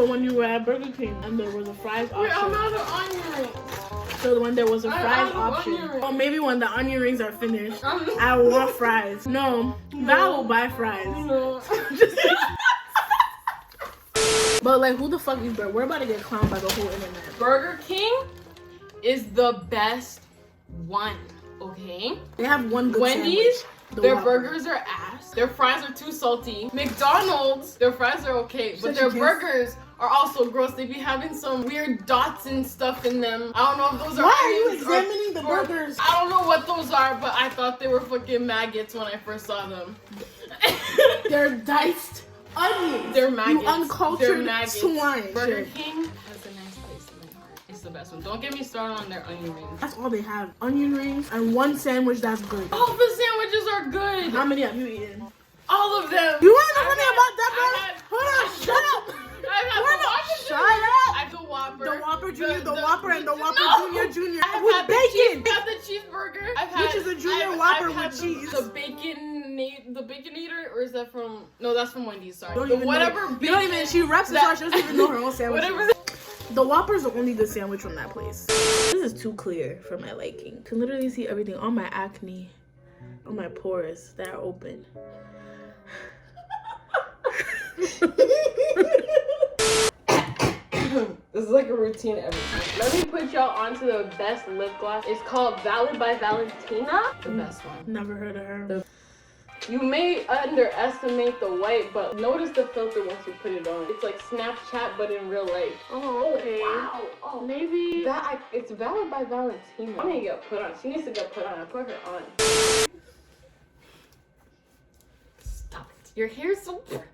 So when you were at Burger King and there was a fries option. Wait, I'm out of onion rings. So when there was a fries option. Or maybe when the onion rings are finished, I want fries. No, Val will buy fries. No. But like, who the fuck is Burger? We're about to get clowned by the whole internet. Burger King is the best one, okay? They have one good Wendy's, sandwich. their burgers are ass. Their fries are too salty. McDonald's, their fries are okay, but their burgers are also gross. They be having some weird dots and stuff in them. I don't know if those are. Why are you examining the burgers? I don't know what those are, but I thought they were fucking maggots when I first saw them. They're diced onions. They're maggots. You uncultured swine. Burger King has a nice place in my heart. It's the best one. Don't get me started on their onion rings. That's all they have. Onion rings and one sandwich that's good. All the sandwiches are good. How many have you eaten? All of them. You want to know something about that, bro? Hold on, shut up. Shut up. I have the Whopper. The Whopper Junior, the Whopper, and the Whopper Junior I have with had bacon. I've had the cheeseburger. Which is a Junior Whopper with cheese. The Baconator, or is that from? No, that's from Wendy's. Sorry. Don't The even whatever. Know. You don't even. She reps it, so she doesn't even know her own sandwich. Whatever. The Whopper's the only good sandwich from that place. This is too clear for my liking. You can literally see everything on my acne, on my pores that are open. This is like a routine every time. Let me put y'all onto the best lip gloss. It's called Valid by Valentina. The best one. Never heard of her. You may underestimate the white, but notice the filter once you put it on. It's like Snapchat, but in real life. Oh, okay. Wow. Oh, maybe it's Valid by Valentina. I need to get put on. She needs to get put on. I put her on. Stop it. Your hair's so pretty.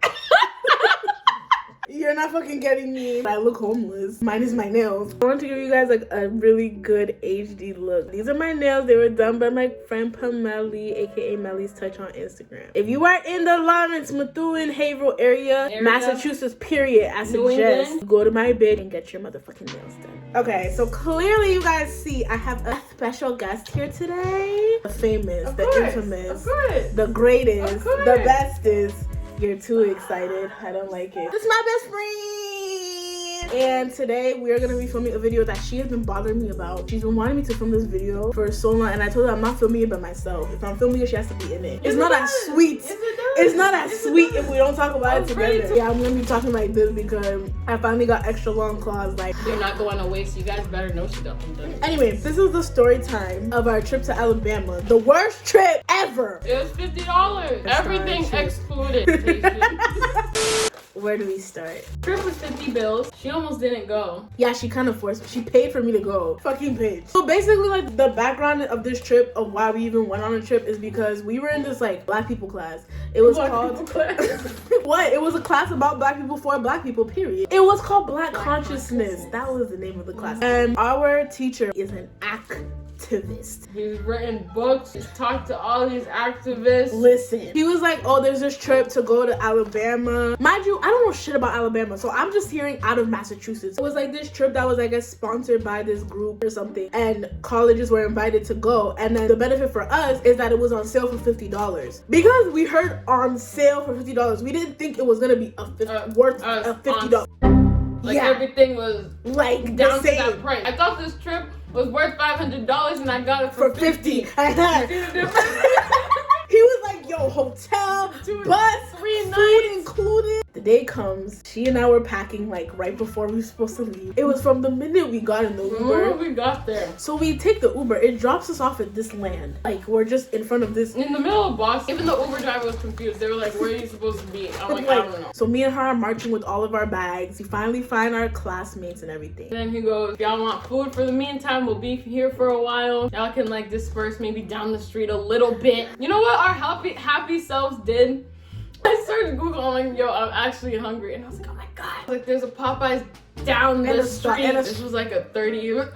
You're not fucking getting me. I look homeless. Minus my nails. I want to give you guys like a really good HD look. These are my nails. They were done by my friend Pameli, aka Melly's Touch on Instagram. If you are in the Lawrence, Methuen, Haverhill area, Massachusetts, period, I suggest go to my bid and get your motherfucking nails done. Okay, so clearly you guys see I have a special guest here today. The famous, the infamous, the greatest, the bestest. You're too excited. I don't like it. This is my best friend. And today we are going to be filming a video that she has been bothering me about. She's been wanting me to film this video for so long, and I told her I'm not filming it by myself. If I'm filming it, she has to be in it. It's not as sweet. It's not as sweet if we don't talk about it together. Yeah, I'm going to be talking like this because I finally got extra long claws. Like, they're not going away, so you guys better know she got them done. Anyway, this is the story time of our trip to Alabama. The worst trip ever. It was $50. Everything excluded. Where do we start? Trip was 50 bills. She almost didn't go. Yeah, she kind of forced me. She paid for me to go. Fucking paid. So basically, like, the background of this trip, of why we even went on a trip, is because we were in this, like, black people class. It was called... What? It was a class about black people for black people, period. It was called Black Consciousness. That was the name of the class. And our teacher is an activist. He's written books. He's talked to all these activists. Listen, he was like, oh, there's this trip to go to Alabama. Mind you, I don't know shit about Alabama, so I'm just hearing out of Massachusetts. It was like this trip that was, I guess, sponsored by this group or something, and colleges were invited to go. And then the benefit for us is that it was on sale for $50. Because we heard on sale for $50, we didn't think it was gonna be worth $50. Like, everything was like down to that price. I thought this trip was worth $500 and I got it for 50. He was like, yo, hotel, bus, food included. The day comes, she and I were packing like right before we were supposed to leave. It was from the minute we got in the Uber. We got there. So we take the Uber. It drops us off at this land. Like, we're just in front of this. In the middle of Boston. Even the Uber driver was confused. They were like, where are you supposed to be? I'm like, I don't know. So me and her are marching with all of our bags. We finally find our classmates and everything. Then he goes, y'all want food for the meantime? We'll be here for a while. Y'all can like disperse maybe down the street a little bit. You know what our happy selves did? I started Googling, like, yo, I'm actually hungry. And I was like, oh my God. Like, there's a Popeyes down the street. This was like a 30 minute.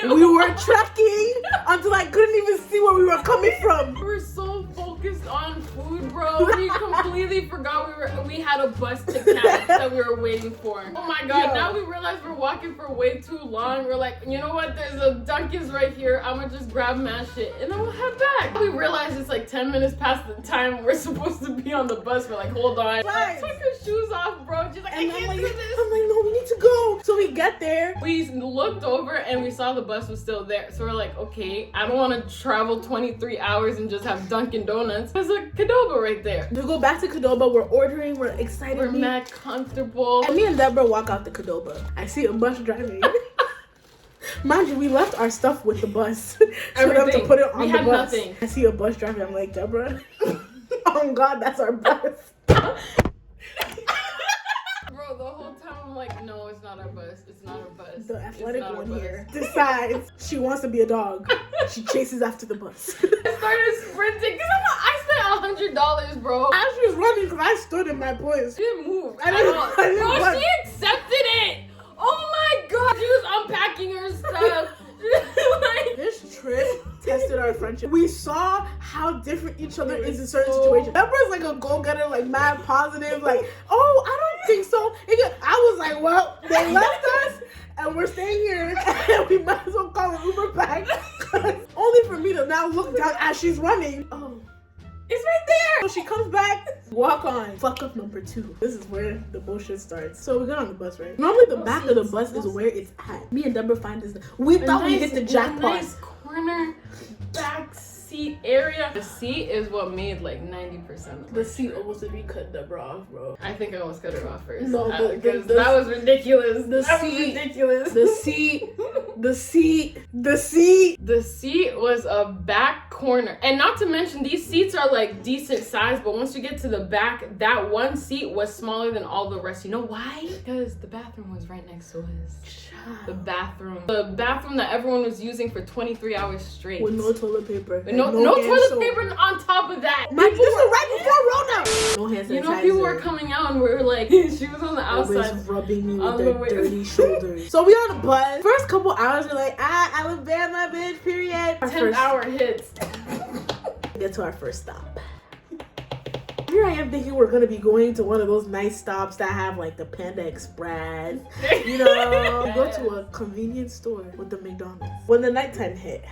We were trekking until I couldn't even see where we were coming from. We were so focused on food bro. We completely forgot we had a bus to catch that we were waiting for. Oh my god, now we realize we're walking for way too long. We're like, you know what? There's a Dunkin's right here. I'm gonna just grab mad shit and then we'll head back. We realize it's like 10 minutes past the time we're supposed to be on the bus. We're like, hold on. I took her shoes off, bro. She's like, I can't do this. I'm like, no, we need to go. So we get there. We looked over and we saw the bus was still there. So we're like, okay, I don't want to travel 23 hours and just have Dunkin' Donuts. There's a Qdoba right there. We go back to Qdoba. We're ordering. We're excited. We're mad comfortable. And me and Deborah walk out the Qdoba. I see a bus driving. Mind you, we left our stuff with the bus. So we have to put it on the bus. Nothing. I see a bus driving. I'm like, Deborah, oh God, that's our bus. Bro, the whole time I'm like, no, it's not our bus. It's not our bus. The athletic one here decides she wants to be a dog. She chases after the bus. I started sprinting because I spent $100, bro. As she was running, because I stood in my place. She didn't move. I didn't bro, run. She accepted it. Oh my god, she was unpacking her stuff. Like, this trip tested our friendship. We saw how different each other is in certain situations. Deborah's like a go-getter, like mad positive, like, oh, I don't think so. I was like, well, they left us and we're staying here and we might as well call an Uber back. Only for me to now look down as she's running. Oh, it's right there. So she comes back, walk on. Fuck up number 2. This is where the bullshit starts. So we got on the bus, right? Normally the back of the bus is where it's at. Me and Deborah find this. We thought we hit the jackpot. Nice corner back seat area. The seat is what made like 90% of the seat almost did me cut Deborah off, bro. I think I almost cut her off first. No, because that was ridiculous. The seat was a back corner. And not to mention, these seats are like decent size, but once you get to the back, that one seat was smaller than all the rest. You know why? Because the bathroom was right next to us. The bathroom that everyone was using for 23 hours straight. With no toilet paper. No toilet paper on top of that. This was right before Rona. No hand sanitizer. You know, people were coming out and we were like, she was on the outside. Always rubbing me with their dirty shoulders. So we on the bus. First couple hours, we're like, Alabama, bitch, period. 10th hour hits. Get to our first stop. Here I am thinking we're gonna be going to one of those nice stops that have like the Panda Express. You know, go to a convenience store with the McDonald's. When the nighttime hit,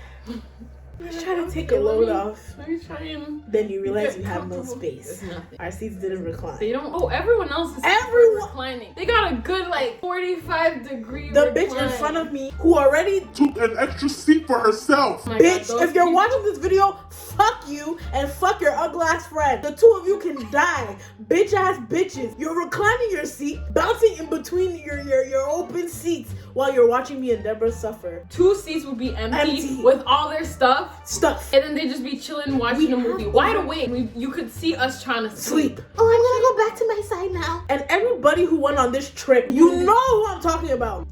I try to take a load off. Let me try and then you realize you have no space. Our seats didn't recline. They don't. Oh, everyone else is reclining. They got a good like 45-degree The bitch in front of me who already took an extra seat for herself. Oh bitch, God, if you're watching this video, fuck you and fuck your ugly ass friend. The two of you can die. Bitch ass bitches. You're reclining your seat, bouncing in between your open seats while you're watching me and Deborah suffer. 2 seats would be empty with all their stuff. And then they just be chilling watching a movie. Wide awake. You could see us trying to sleep. Oh, I'm gonna go back to my side now. And everybody who went on this trip, you know who I'm talking about.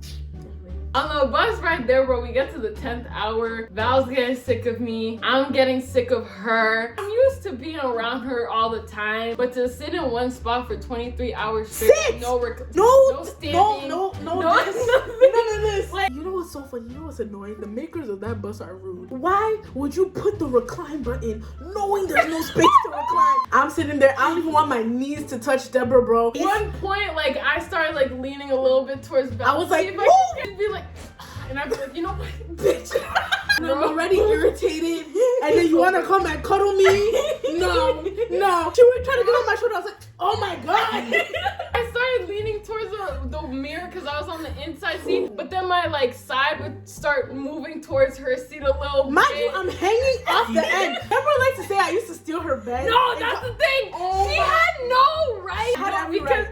On the bus right there, bro, we get to the 10th hour. Val's getting sick of me. I'm getting sick of her. I'm used to being around her all the time, but to sit in one spot for 23 hours straight, no standing, no, Like, you know what's so funny? You know what's annoying? The makers of that bus are rude. Why would you put the recline button knowing there's no space to recline? I'm sitting there. I don't even want my knees to touch Deborah, bro. One point, like, I started like leaning a little bit towards Val. I was like, I'd be like, and I'd be like, you know what, bitch. And I'm already irritated, and then you want to come and cuddle me? No. She would try to get on my shoulder. I was like, oh my God. I started leaning towards the mirror because I was on the inside seat, but then my like side would start moving towards her seat a little bit. Mind you, I'm hanging off the end. Remember, likes to say I used to steal her bed? No, that's the thing. She had no right. Because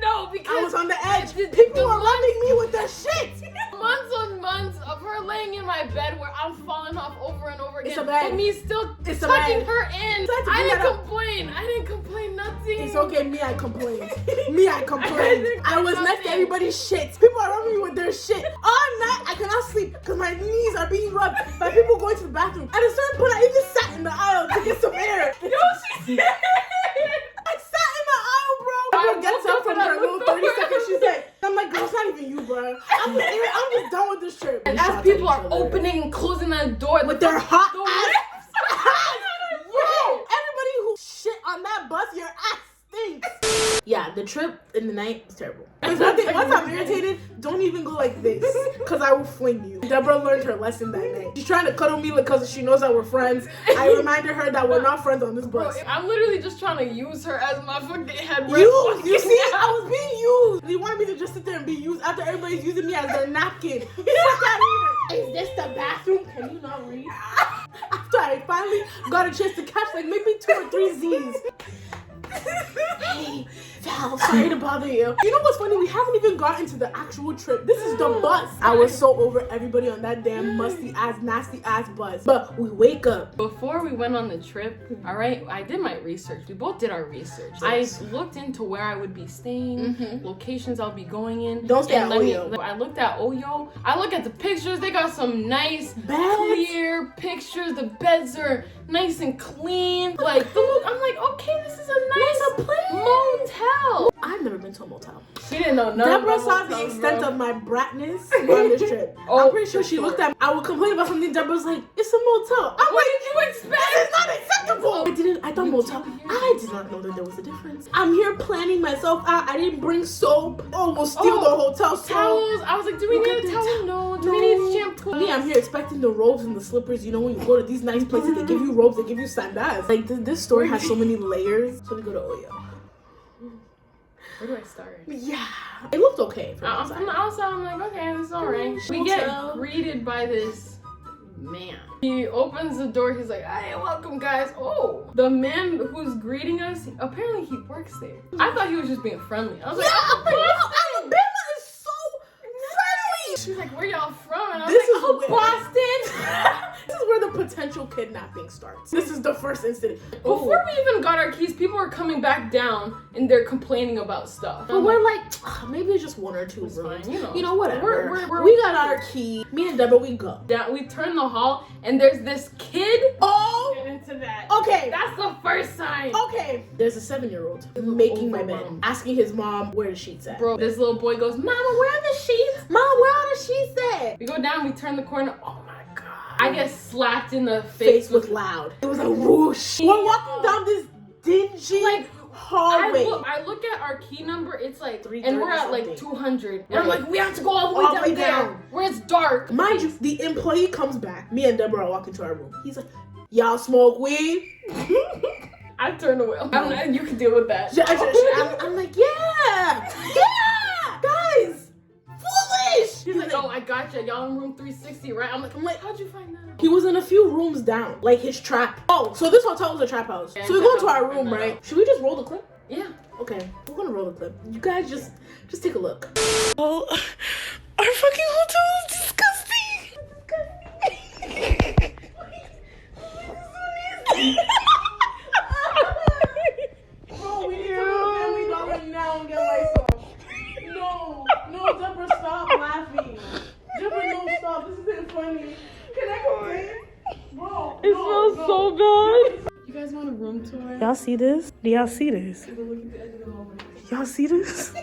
I was on the edge. People were rubbing me with their shit. Months on months of her laying in my bed where I'm falling off over and over again. It's a bed. And me still tucking her in. I didn't complain nothing. It's okay, me I complained. I was next to everybody's shit. People are rubbing me with their shit. All night I cannot sleep because my knees are being rubbed by people going to the bathroom. At a certain point I even sat in the aisle to get some air. Yo, she did. I sat in the aisle, bro. Girl gets up from her little 30 seconds. She's like, I'm like, girl, it's not even you, bro. I'm just done with this trip. And as people are opening and closing that door with their hot ass. Bro, everybody who shit on that that bus, your ass stinks. Yeah, the trip in the night was terrible. Once I'm irritated, don't even go like this, because I will fling you. Deborah learned her lesson that night. She's trying to cuddle me because she knows that we're friends. I reminded her that we're not friends on this bus. I'm literally just trying to use her as my fucking head. You see, I was being used. They wanted me to just sit there and be used after everybody's using me as their napkin. Get out here. Is this the bathroom? Can you not read? After I finally got a chance to catch like maybe 2 or 3 Z's. Hey, Val, sorry to bother you. You know what's funny? We haven't even gotten to the actual trip. This is the bus. I was so over everybody on that damn musty ass, nasty ass bus. But we wake up. Before we went on the trip, all right, I did my research. We both did our research. Yes. I looked into where I would be staying, locations I'll be going in. Don't stay at Oyo. I looked at Oyo. I look at the pictures. They got some nice, clear pictures. The beds are nice and clean. Like, the look, I'm like, okay, this is a nice motel. I've never been to a motel. She didn't know none. Deborah saw the extent of my bratness on this trip. I'm pretty sure she looked at me. I would complain about something. Deborah's like, it's a motel. I'm what like, did you expect? This is not acceptable. I thought motel. I did not know that there was a difference. I'm here planning myself out. I didn't bring soap. Oh, we'll steal the hotel soap. Towels. I was like, do we need a towel? No. Do we need shampoo? Me, I'm here expecting the robes and the slippers. You know, when you go to these nice places, they give you robes, they give you sandals. Like, this story has so many layers. So we go to Oyo. Where do I start? Yeah, it looked okay from From the outside, I'm like, okay, this is alright. We get greeted by this man. He opens the door. He's like, hey, welcome, guys. Oh, the man who's greeting us, apparently he works there. I thought he was just being friendly. I was like, Alabama is so friendly. She's like, where y'all from? And I was like, Boston. This is where the potential kidnapping starts. This is the first incident. Before we even got our keys, people were coming back down and they're complaining about stuff. But we're like, maybe it's just 1 or 2 rooms. Fine, you know, whatever. We got our key. Me and Deborah, we go. Down, we turn the hall and there's this kid. Oh! Get into that. Okay. That's the first sign. Okay. There's a 7-year-old making my bed, asking his mom where the sheets at. Bro, this little boy goes, Mama, where are the sheets? Mom, where are the sheets at? We go down, we turn the corner. Oh my God. I get slapped in the face with loud. It was a whoosh. We're walking down this dingy hallway. I look at our key number, it's like, 330 and we're at like 200. And I'm like, we have to go all the way down where it's dark. Mind you, the employee comes back. Me and Deborah are walking to our room. He's like, y'all smoke weed? I turned away. I don't know, you can deal with that. I'm like, yeah, guys. Foolish! He's like, oh, I gotcha. Y'all in room 360, right? I'm like, how'd you find that out? He was in a few rooms down, like his trap. Oh, so this hotel was a trap house. So we go into our room, right? Should we just roll the clip? Yeah. Okay, we're gonna roll the clip. You guys just take a look. Oh, our fucking hotel is disgusting. Bro, we need to go to Family Dollar now and get Lysol. No, Deborah, stop laughing. Deborah, no, stop. This isn't funny. Can I go in? Bro, it smells so bad. You guys want a room tour? Y'all see this? Do y'all see this? Y'all see this?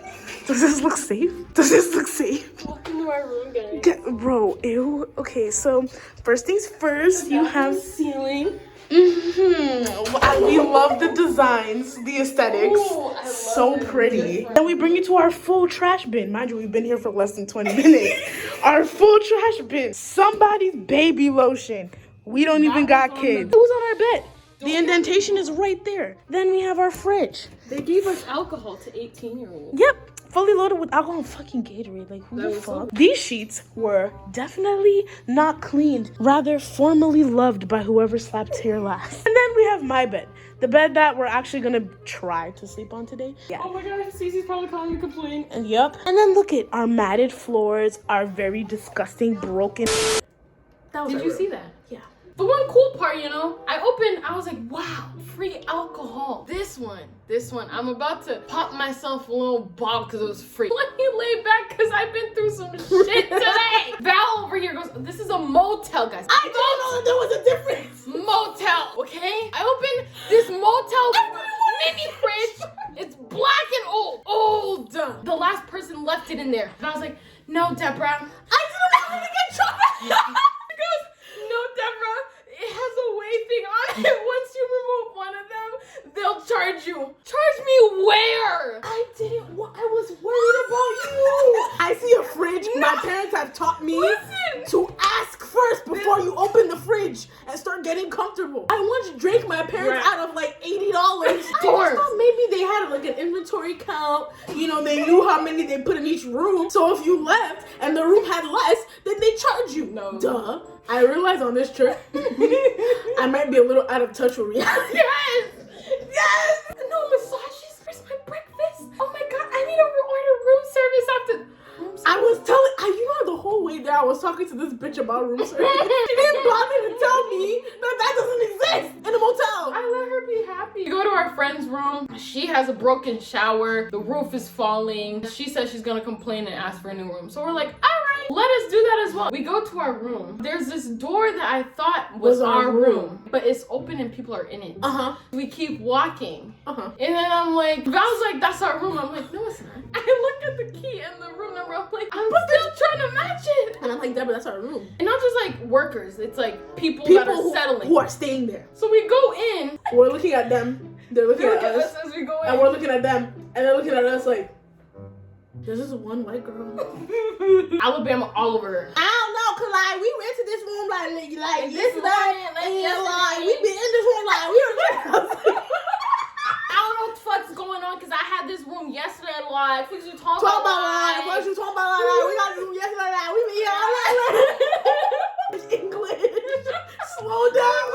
Does this look safe? Walk into our room, guys. Bro, ew. Okay, so first things first, you have ceiling. We love the designs, the aesthetics. Ooh, so pretty. Then we bring you to our full trash bin. Mind you, we've been here for less than 20 minutes. Our full trash bin. Somebody's baby lotion. We don't even got kids. Who's on our bed? The indentation is right there. Then we have our fridge. They gave us alcohol to 18-year-olds. Yep. Fully loaded with alcohol and fucking Gatorade. Like, who the fuck? These sheets were definitely not cleaned. Rather, formally loved by whoever slept here last. And then we have my bed. The bed that we're actually gonna try to sleep on today. Yeah. Oh my God, Cece's probably calling me complain. And yep. And then look at our matted floors, our very disgusting, broken. Did you see that? Yeah. The one cool part, you know, I was like, wow, free alcohol. This one, I'm about to pop myself a little bottle because it was free. Let me lay back because I've been through some shit today. Val over here goes, this is a motel, guys. I didn't know that there was a difference. Motel, okay? I opened this motel mini fridge. It's black and old. The last person left it in there. And I was like, no, Deborah. I didn't know how to get trouble. He goes, no, Deborah, it has a weight thing on it. Once you remove one of them, they'll charge you you. Charge me where? I didn't. I was worried about you. I see a fridge. My parents have taught me to ask first before you open the fridge and start getting comfortable. I once drank my parents out of like $80. I just thought maybe they had like an inventory count. You know, they knew how many they put in each room. So if you left and the room had less, then they charge you. No. Duh. I realized on this trip, I might be a little out of touch with reality. Yes! Yes! No massages. Where's my breakfast? Oh my god, I need to order room service after. I was telling, you know, the whole way there, I was talking to this bitch about room service. She didn't bother to tell me that doesn't exist in a motel. I let her be happy. We go to our friend's room. She has a broken shower. The roof is falling. She says she's gonna complain and ask for a new room. So we're like, all right, let us do that as well. We go to our room. There's this door that I thought was our room, but it's open and people are in it. We keep walking. And then I'm like, Val's like, that's our room. I'm like, no, it's not. I look at the key and the room number. I'm like, I'm still trying to match it. And I'm like, Deborah, that's our room. And not just like workers. It's like people that are settling. Who are staying there. So we go in. We're looking at them. They're looking at us as we go in. And we're looking at them. And they're looking at us like, there's this one white girl. Alabama all over her. I don't know, cause like we went to this room like this morning, and we been in this room like we were I don't know what the fuck's going on, cause I had this room yesterday like what you talking about like what you talking about like we got this room yesterday like we been here English. Slow down.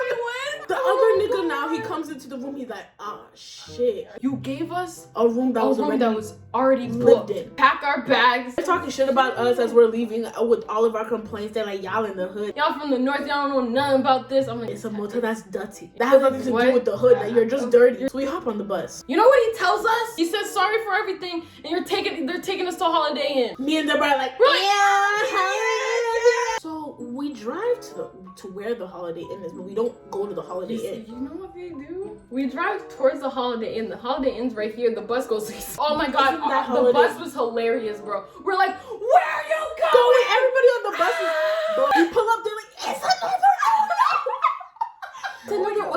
The other nigga now, he comes into the room, he's like, ah, shit. You gave us a room that was already lived in. Pack our bags. They're talking shit about us as we're leaving with all of our complaints. They're like, y'all in the hood. Y'all from the north, y'all don't know nothing about this. I'm like, it's a motel that's dirty. That has nothing to do with the hood, that you're just dirty. So we hop on the bus. You know what he tells us? He says sorry for everything, and they're taking us to Holiday Inn. Me and Deborah are like, yeah. So we drive to where the Holiday Inn is, but we don't go to the Holiday Inn. You know what they do? We drive towards the Holiday Inn. The Holiday Inn's right here. The bus goes. Oh my god, the bus was hilarious, bro. We're like, where are you going? Everybody on the bus is. We pull up. They're like, it's another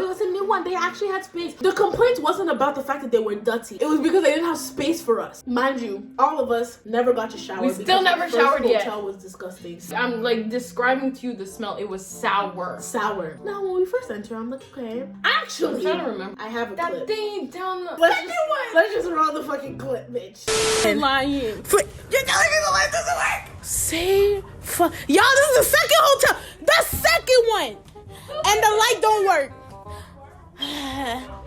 it's a new one. They actually had space. The complaint wasn't about the fact that they were dirty. It was because they didn't have space for us. Mind you, all of us never got to shower. We still never showered yet. The hotel was disgusting. I'm like describing to you the smell. It was sour. Sour. Now when we first enter, I'm like, okay. Actually, I'm trying to remember. I have a that clip. thing down the. Let's just roll the fucking clip, bitch. You're lying. You're telling me the light doesn't work. Say fuck. Y'all, this is the second hotel. The second one. And the light don't work.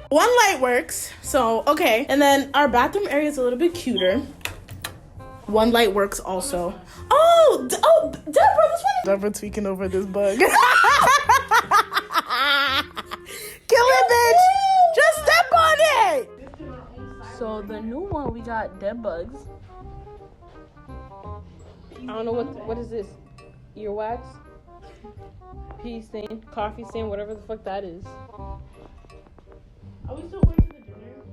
One light works, so okay. And then our bathroom area is a little bit cuter. One light works also. Oh, Deborah, this one. Deborah tweaking over this bug. Kill it, bitch. Just step on it. So the new one, we got dead bugs. I don't know what is this? Earwax? Pea stain, coffee stain, whatever the fuck that is. Are we still going to the dinner?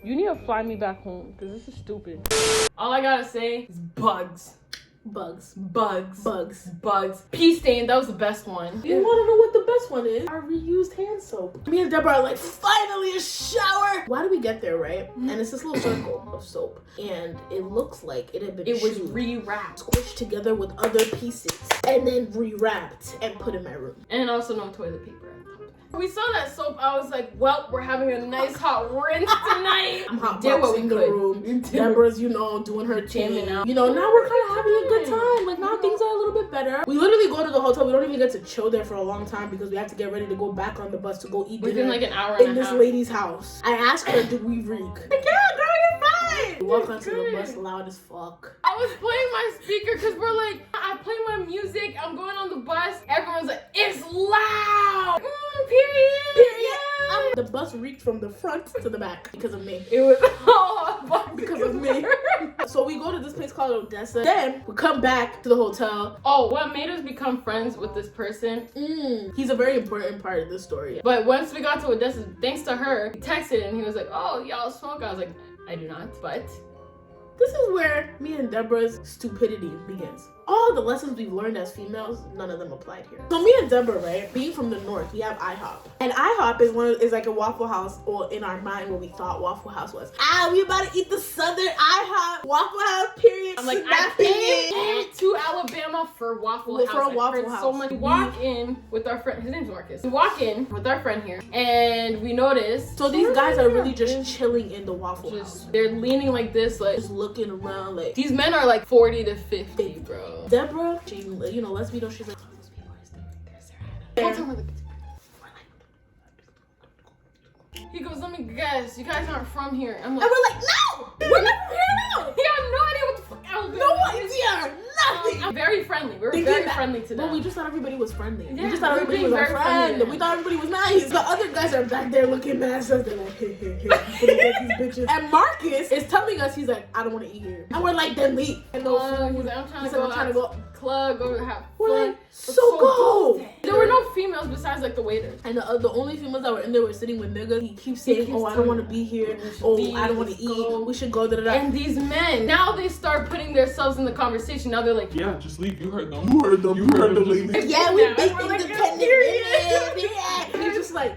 You need to fly me back home, because this is stupid. All I gotta say is bugs. Bugs. Pea stain, that was the best one. You wanna know what the best one is? Our reused hand soap. Me and Deborah are like, finally a shower! Why did we get there, right? And it's this little circle of soap. And it looks like it had been was rewrapped. Squished together with other pieces. And then rewrapped and put in my room. And also no toilet paper. We saw that soap. I was like, well, we're having a nice hot rinse tonight. I'm hotboxing the room. Deborah's, doing her thing. Now we're kind of having a good time. Like, now things are a little bit better. We literally go to the hotel. We don't even get to chill there for a long time because we have to get ready to go back on the bus to go eat dinner. Within like an hour in this lady's house. I asked her, did we reek? Like, yeah, girl, you're fine. We walk onto the bus loud as fuck. I was playing my speaker because we're like, I play my music. I'm going on the bus. Everyone's like, it's loud. Period. The bus reeked from the front to the back because of me. It was because of me. So we go to this place called Odessa. Then we come back to the hotel. Oh, what made us become friends with this person? He's a very important part of this story. But once we got to Odessa, thanks to her, he texted and he was like, oh, y'all smoke? I was like, I do not, but... This is where me and Deborah's stupidity begins. all the lessons we've learned as females, none of them applied here. So me and Deborah, right, being from the north, we have IHOP. And IHOP is like a Waffle House, or in our mind what we thought Waffle House was. We about to eat the southern IHOP, Waffle House, period. I'm like, I came to Alabama for Waffle House. For a Waffle House. House. So much. We walk in with our friend, his name's Marcus. We walk in with our friend here, and we notice. So these guys are really just chilling in the Waffle House. They're leaning like this, like just looking around like. These men are like 40 to 50, bro. Deborah, she, you know, let's be know she's like, oh, those people are staying there. He goes, let me guess, you guys aren't from here. I'm like, and we're like, no! We're not from here now! He had no idea what the fuck Alabama No is. idea! Nothing! I'm very friendly. We were very friendly to them. Well, we just thought everybody was friendly. Yeah, we just thought everybody was our friend. We thought everybody was nice. The other guys are back there looking mad at us. They're like, hey, these bitches. And Marcus is telling us, he's like, I don't want to eat here. And we're like, then leave. And He's like, I'm trying to go club, go have we're fun. like, so go! There were no females besides like the waiters. And the only females that were in there were sitting with niggas. He keeps saying, oh, I don't want to be here. Oh, I don't want to eat. We should go, da da da. And these men, now they start putting themselves in the conversation. Now they're like, Yeah, just leave. You heard them. You heard them. You heard them, ladies. Yeah, we big we're like, independent. yeah. And he's just like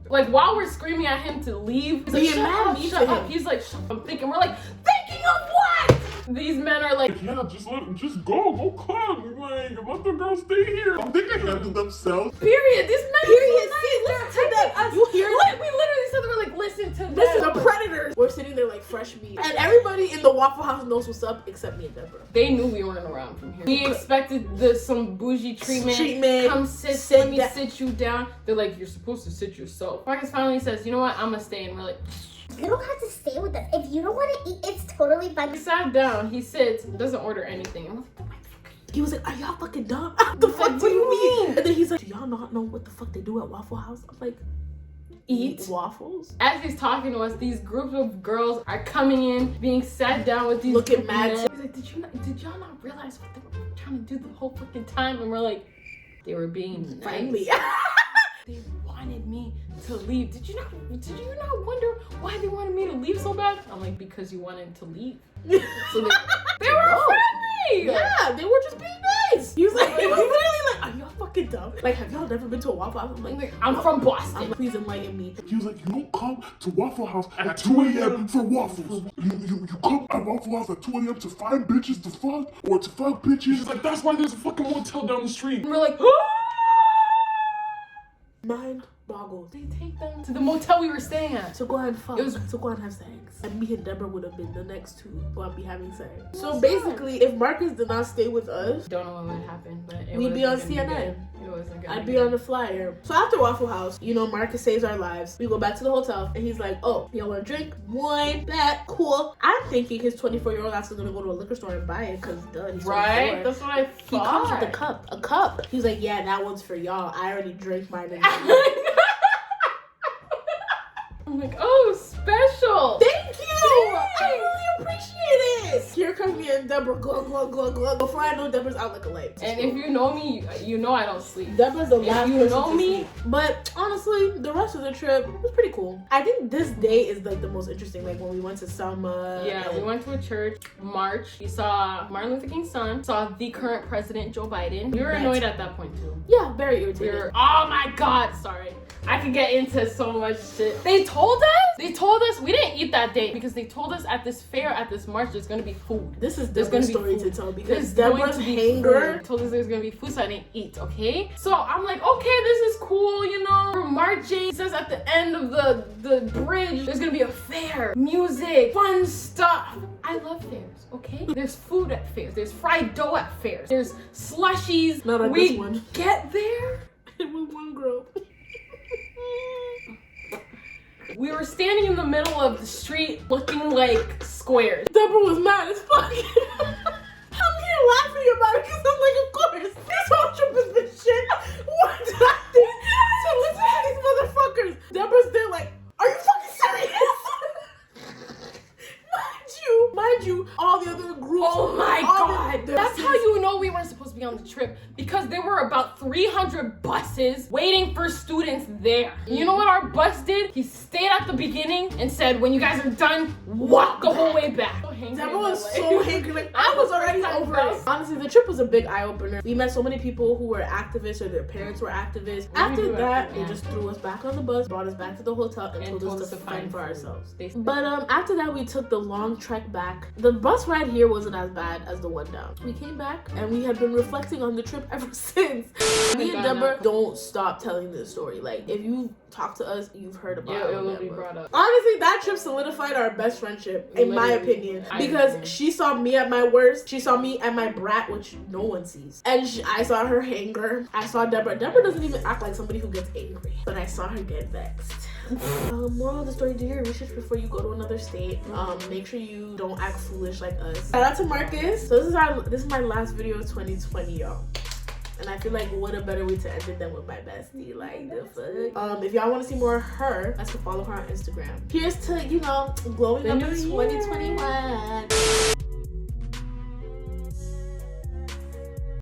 while we're screaming at him to leave, he's like, being shut mad up, mean shut to up. him. He's like, shut up. I'm thinking, we're like, thinking of what? These men are like, Yeah, just go club. Like, let the girls stay here. They can handle themselves. period. These men Period. are so See, nice. listen to They're them. You hear like, we literally said they were like, listen to this is them. the predators. We're sitting there like fresh meat. And everybody in the Waffle House knows what's up except me and Deborah. They knew we weren't around from here. We expected some bougie treatment. Come sit let me sit you down. They're like, you're supposed to sit yourself. Marcus finally says, you know what, I'm gonna stay. And we're like, you don't have to stay with us. If you don't want to eat, it's totally fine. he sat down, he sits, doesn't order anything. I'm like, what the fuck? He was like, are y'all fucking dumb? What the fuck do you mean? And then he's like, do y'all not know what the fuck they do at Waffle House? I'm like, eat waffles? As he's talking to us, these groups of girls are coming in, being sat down with these Looking mad. men. He's like, did y'all not realize what they were trying to do the whole fucking time? And we're like, they were being Friendly. nice. They wanted me to leave. Did you not wonder why they wanted me to leave so bad? I'm like, because you wanted to leave. So they were friendly. Yeah, they were just being nice. He was literally like, are y'all fucking dumb? Like, have y'all never been to a Waffle House? I'm like, I'm from Boston. I'm like, please enlighten me. He was like, you don't come to Waffle House at 2 a.m. for waffles. You come at Waffle House at 2 a.m. to find bitches to fuck or to fuck bitches. He's like, that's why there's a fucking motel down the street. And we're like, Mind boggles. they take them to the motel we were staying at. So go ahead and fuck. So go ahead and have sex. And me and Deborah would have been the next two who I'd be having sex. So basically, if Marcus did not stay with us, Don't know what would happen, but we'd be on CNN. It wasn't good. I'd be on the flyer. So after Waffle House, you know, Marcus saves our lives. We go back to the hotel and he's like, oh, y'all want a drink? Wine, bet, cool. I'm thinking his 24-year-old ass is gonna go to a liquor store and buy it because duh, he's 24. Right? That's what I He thought. comes with a cup. He's like, yeah, that one's for y'all. I already drank mine. I'm like, oh, special. Thank you! I really appreciate it! Here comes me and Deborah, glug, glug, glug, glug. Before I know, Deborah's out like a light. And if you know me, you know I don't sleep. Deborah's the last you person know to me. sleep. But honestly, the rest of the trip was pretty cool. I think this day is like the most interesting. Like when we went to Selma. Yeah, we went to a church, march. We saw Martin Luther King's son, saw the current president, Joe Biden. We were annoyed at that point too. Yeah, very irritated. Oh my God, sorry. I could get into so much shit. They told us we didn't eat that day because they told us at this fair, at this march, there's gonna be food. This is There's Deborah's gonna be story food. to tell because There's Deborah's going to be hanger. food. Told us there's gonna be food, so I didn't eat, okay? So I'm like, okay, this is cool, you know? We're marching. It says at the end of the bridge, there's gonna be a fair, music, fun stuff. I love fairs, okay? There's food at fairs. There's fried dough at fairs. There's slushies. Not at we this one. get there. It was one girl. We were standing in the middle of the street looking like squares. Deborah was mad as fuck. I'm here laughing about it because I'm like, of course, this whole trip has been shit. What did I do? So listen to these motherfuckers. Deborah's there like, are you fucking serious? Mind you, all the other groups. Oh my God. That's That's how you know we weren't supposed to be on the trip, because there were about 300 buses waiting for students there. You know what our bus did? He stayed at the beginning and said, when you guys are done, walk the whole way back. Deborah was so angry. Like, I was already over it. Honestly, the trip was a big eye-opener. We met so many people who were activists or their parents were activists. After that, they just threw us back on the bus, brought us back to the hotel, and told us to fend for ourselves. But after that, we took the long trek back. The bus ride here wasn't as bad as the one down. We came back, and we had been reflecting on the trip ever since. Me and Deborah don't stop telling this story. Like, if you talk to us, you've heard about it. It will be brought up. Honestly, that trip solidified our best friendship, in my opinion. Because she saw me at my worst. She saw me at my brat, which no one sees. And I saw her anger. I saw Deborah. Deborah doesn't even act like somebody who gets angry. But I saw her get vexed. Moral of the story, do your research before you go to another state. Make sure you don't act foolish like us. Shout out to Marcus. So this is my last video of 2020, y'all. And I feel like what a better way to end it than with my bestie. Like, the fuck. If y'all want to see more of her, let's go follow her on Instagram. Here's to, glowing up in 2021.